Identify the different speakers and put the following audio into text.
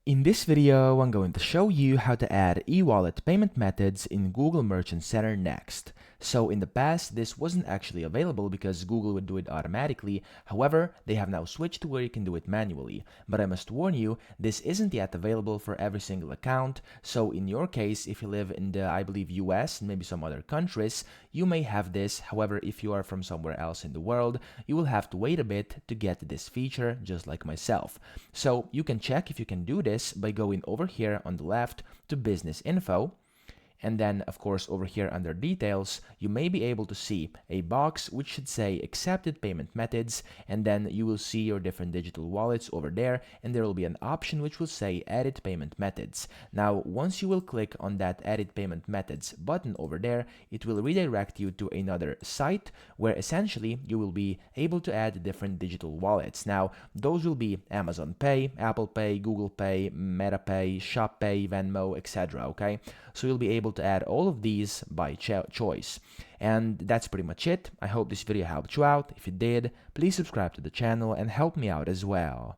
Speaker 1: In this video, I'm going to show you how to add eWallet payment methods in Google Merchant Center next. So in the past, this wasn't actually available because Google would do it automatically. However, they have now switched to where you can do it manually. But I must warn you, this isn't yet available for every single account. So in your case, if you live in the, I believe, US and maybe some other countries, you may have this. However, if you are from somewhere else in the world, you will have to wait a bit to get this feature, just like myself. So you can check if you can do this by going over here on the left to business info, and then of course over here under details you may be able to see a box which should say accepted payment methods, and then you will see your different digital wallets over there, and there will be an option which will say edit payment methods. Now once you will click on that edit payment methods button over there, it will redirect you to another site where essentially you will be able to add different digital wallets. Now those will be Amazon Pay, Apple Pay, Google Pay, Meta Pay, Shop Pay, Venmo, etc. Okay, so you'll be able to add all of these by choice. And that's pretty much it. I hope this video helped you out. If it did, please subscribe to the channel and help me out as well.